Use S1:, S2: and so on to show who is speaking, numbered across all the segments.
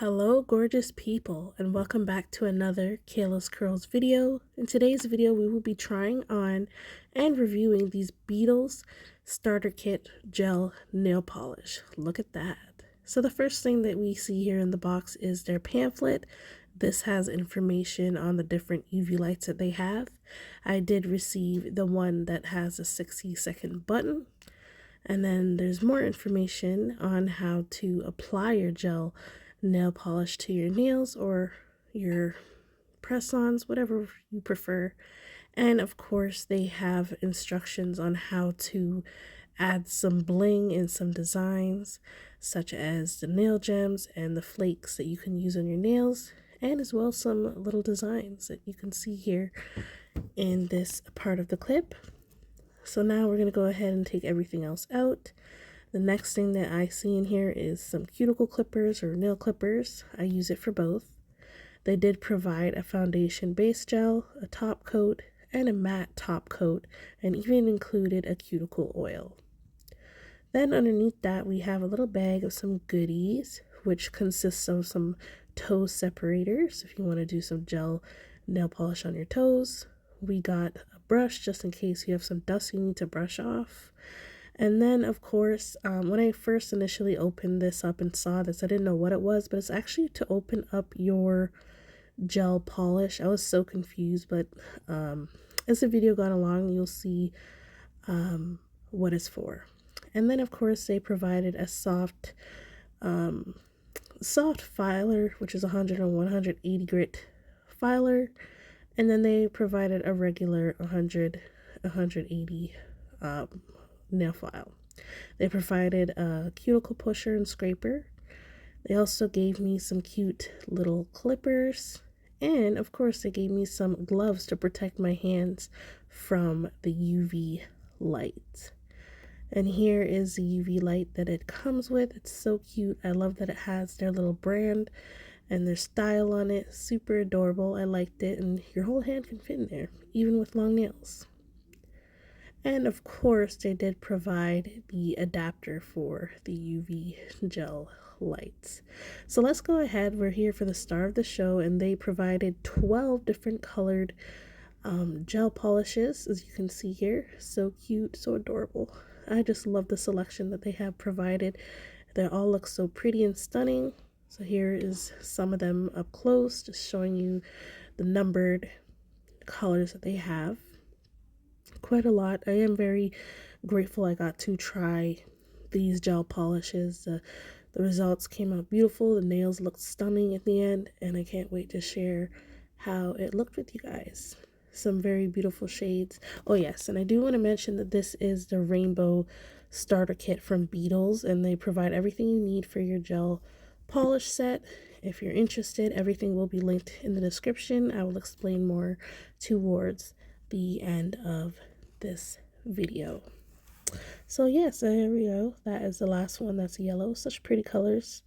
S1: Hello gorgeous people, and welcome back to another Kayla's Curls video. In today's video we will be trying on and reviewing these Beetles starter kit gel nail polish. Look at that. So the first thing that we see here in the box is their pamphlet. This has information on the different UV lights that they have. I did receive the one that has a 60-second button, and then there's more information on how to apply your gel nail polish to your nails or your press-ons, whatever you prefer. And of course, they have instructions on how to add some bling and some designs, such as the nail gems and the flakes that you can use on your nails, and as well some little designs that you can see here in this part of the clip. So now we're going to go ahead and take everything else out. The next thing that I see in here is some cuticle clippers or nail clippers. I use it for both. They did provide a foundation base gel, a top coat, and a matte top coat, and even included a cuticle oil. Then underneath that we have a little bag of some goodies, which consists of some toe separators if you want to do some gel nail polish on your toes. We got a brush just in case you have some dust you need to brush off. And then, of course, when I first initially opened this up and saw this, I didn't know what it was, but it's actually to open up your gel polish. I was so confused, but as the video got along, you'll see what it's for. And then, of course, they provided a soft filer, which is 100 and 180 grit filer. And then they provided a regular 180 nail file. They provided a cuticle pusher and scraper. They also gave me some cute little clippers, and of course they gave me some gloves to protect my hands from the UV light. And here is the UV light that it comes with. It's so cute. I love that it has their little brand and their style on it. Super adorable. I liked it, and your whole hand can fit in there, even with long nails. And of course, they did provide the adapter for the UV gel lights. So let's go ahead. We're here for the star of the show, and they provided 12 different colored gel polishes, as you can see here. So cute, so adorable. I just love the selection that they have provided. They all look so pretty and stunning. So here is some of them up close, just showing you the numbered colors that they have. Quite a lot. I am very grateful I got to try these gel polishes. The results came out beautiful. The nails looked stunning at the end, and I can't wait to share how it looked with you guys. Some very beautiful shades. Oh yes, and I do want to mention that this is the rainbow starter kit from Beetles, and they provide everything you need for your gel polish set. If you're interested, everything will be linked in the description. I will explain more towards the end of this video. So yes, there we go. That is the last one. That's yellow. Such pretty colors.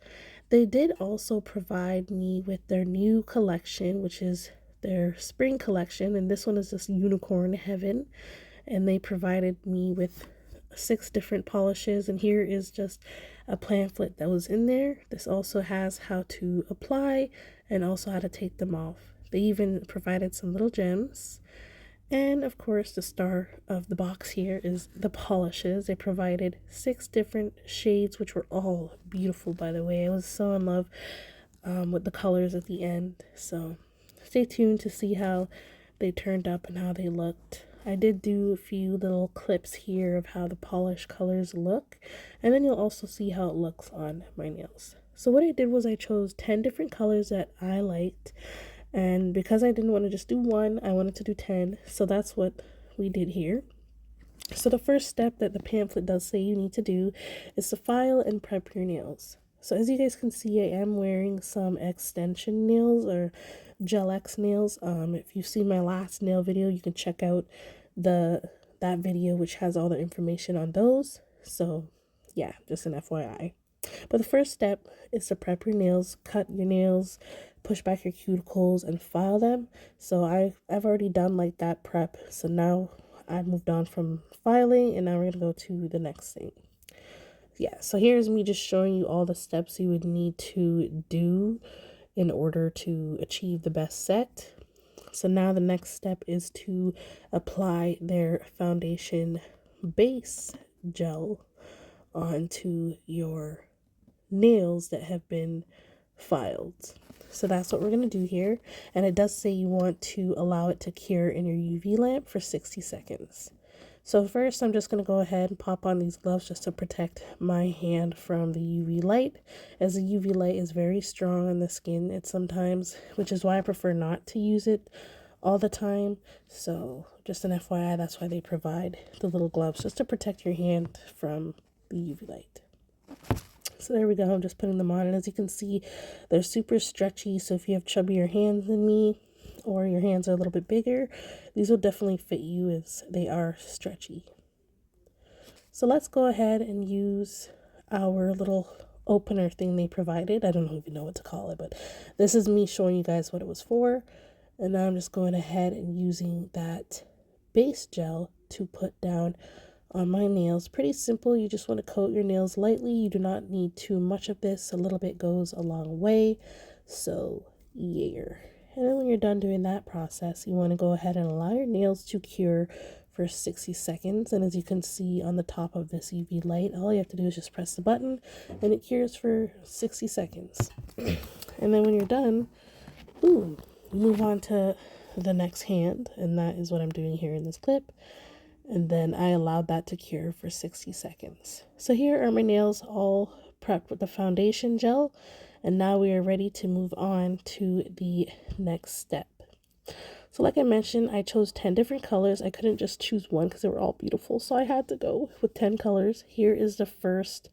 S1: They did also provide me with their new collection, which is their spring collection, and this one is this unicorn heaven, and they provided me with 6 different polishes, and here is just a pamphlet that was in there. This also has how to apply and also how to take them off. They even provided some little gems. And of course, the star of the box here is the polishes. They provided 6 different shades, which were all beautiful, by the way. I was so in love with the colors at the end. So stay tuned to see how they turned up and how they looked. I did do a few little clips here of how the polish colors look, and then you'll also see how it looks on my nails. So what I did was I chose 10 different colors that I liked. And because I didn't want to just do one, I wanted to do 10. So that's what we did here. So the first step that the pamphlet does say you need to do is to file and prep your nails. So as you guys can see, I am wearing some extension nails or Gel X nails. If you've seen my last nail video, you can check out that video, which has all the information on those. So yeah, just an FYI. But the first step is to prep your nails, cut your nails, push back your cuticles, and file them. So I've already done like that prep. So now I've moved on from filing, and now we're going to go to the next thing. Yeah, so here's me just showing you all the steps you would need to do in order to achieve the best set. So now the next step is to apply their foundation base gel onto your nails that have been filed. So that's what we're going to do here. And it does say you want to allow it to cure in your UV lamp for 60 seconds. So first I'm just going to go ahead and pop on these gloves just to protect my hand from the UV light, as the UV light is very strong on the skin at sometimes, which is why I prefer not to use it all the time. So just an FYI, that's why they provide the little gloves, just to protect your hand from the UV light. So there we go, I'm just putting them on, and as you can see, they're super stretchy, so if you have chubbier hands than me, or your hands are a little bit bigger, these will definitely fit you as they are stretchy. So let's go ahead and use our little opener thing they provided. I don't even know what to call it, but this is me showing you guys what it was for. And now I'm just going ahead and using that base gel to put down on my nails. Pretty simple. You just want to coat your nails lightly. You do not need too much of this. A little bit goes a long way. So yeah. And then when you're done doing that process, you want to go ahead and allow your nails to cure for 60 seconds. And as you can see on the top of this UV light, all you have to do is just press the button and it cures for 60 seconds. And then when you're done, boom, move on to the next hand. And that is what I'm doing here in this clip. And then I allowed that to cure for 60 seconds. So here are my nails all prepped with the foundation gel, and now we are ready to move on to the next step. So like I mentioned, I chose 10 different colors. I couldn't just choose one because they were all beautiful, so I had to go with 10 colors. Here is the first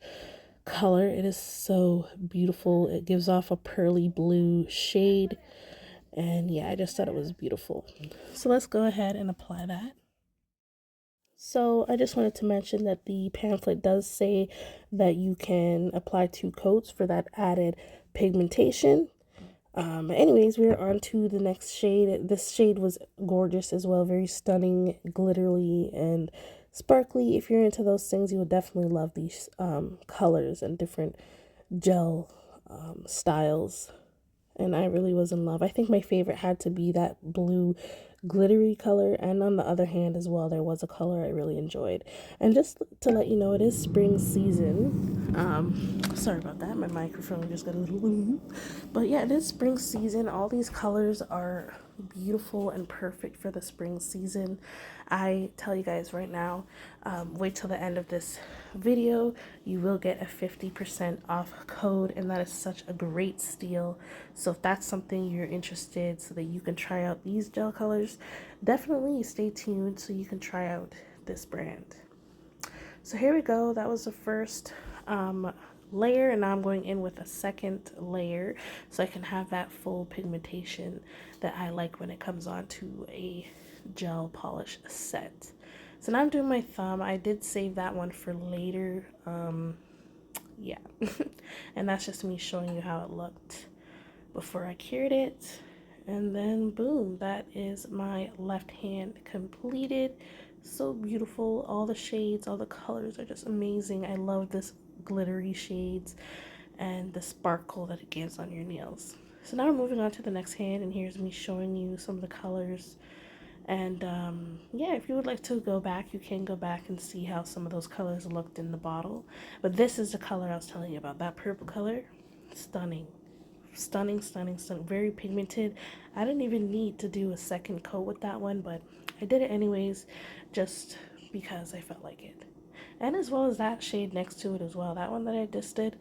S1: color. It is so beautiful. It gives off a pearly blue shade, and yeah, I just thought it was beautiful. So let's go ahead and apply that. So I just wanted to mention that the pamphlet does say that you can apply 2 coats for that added pigmentation. Anyways, we're on to the next shade. This shade was gorgeous as well, very stunning, glittery, and sparkly. If you're into those things, you would definitely love these colors and different gel styles. And I really was in love. I think my favorite had to be that blue glittery color, and on the other hand as well, there was a color I really enjoyed. And just to let you know, it is spring season. Sorry about that, my microphone just got a little loose. But yeah, it is spring season. All these colors are beautiful and perfect for the spring season. I tell you guys right now, wait till the end of this video, you will get a 50% off code, and that is such a great steal. So if that's something you're interested, so that you can try out these gel colors, definitely stay tuned so you can try out this brand. So here we go, that was the first layer, and now I'm going in with a second layer so I can have that full pigmentation that I like when it comes on to a gel polish set. So now I'm doing my thumb. I did save that one for later. Yeah. And that's just me showing you how it looked before I cured it. And then boom, that is my left hand completed. So beautiful. All the shades, all the colors are just amazing. I love this glittery shades and the sparkle that it gives on your nails. So now we're moving on to the next hand, and here's me showing you some of the colors. And yeah, if you would like to go back, you can go back and see how some of those colors looked in the bottle. But this is the color I was telling you about, that purple color. Stunning. Stunning, stunning, stunning. Very pigmented. I didn't even need to do a second coat with that one, but I did it anyways, just because I felt like it. And as well as that shade next to it as well. That one that I just did,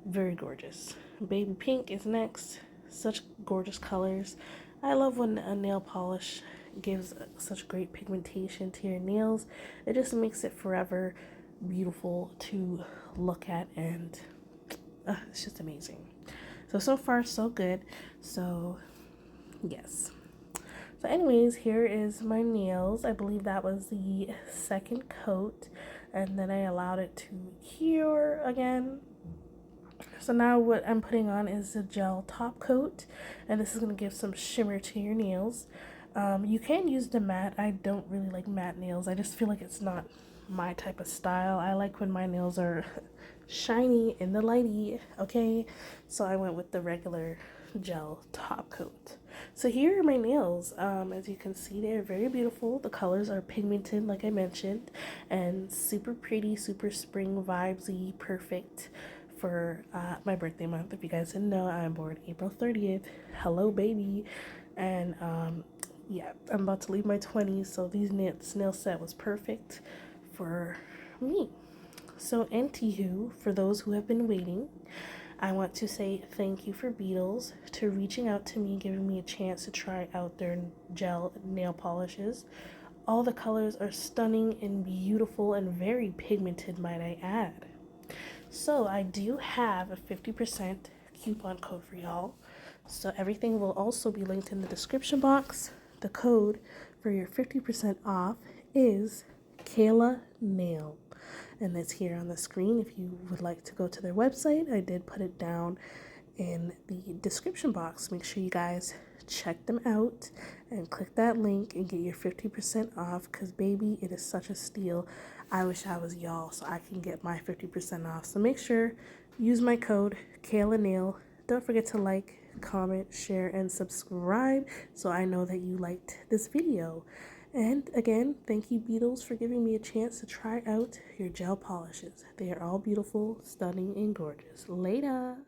S1: very gorgeous. Baby pink is next. Such gorgeous colors. I love when a nail polish gives such great pigmentation to your nails. It just makes it forever beautiful to look at, and it's just amazing. So far so good. So yes. So anyways, here is my nails. I believe that was the second coat, and then I allowed it to cure again. So now what I'm putting on is the gel top coat, and this is going to give some shimmer to your nails. You can use the matte. I don't really like matte nails. I just feel like it's not my type of style. I like when my nails are shiny in the lighty, okay? So I went with the regular gel top coat. So here are my nails. As you can see, they're very beautiful. The colors are pigmented, like I mentioned, and super pretty, super spring vibesy, perfect for my birthday month. If you guys didn't know, I'm born April 30th. Hello, baby. And yeah, I'm about to leave my 20s, so this nail set was perfect for me. So, anywho, for those who have been waiting, I want to say thank you for Beetles to reaching out to me, giving me a chance to try out their gel nail polishes. All the colors are stunning and beautiful and very pigmented, might I add. So I do have a 50% coupon code for y'all. So everything will also be linked in the description box. The code for your 50% off is Kayla Nail. And it's here on the screen if you would like to go to their website. I did put it down in the description box. Make sure you guys check them out and click that link and get your 50% off, because baby, it is such a steal. I wish I was y'all so I can get my 50% off. So make sure use my code Kayla Nail. Don't forget to like, comment, share, and subscribe so I know that you liked this video. And again, thank you, Beetles, for giving me a chance to try out your gel polishes. They are all beautiful, stunning, and gorgeous. Later.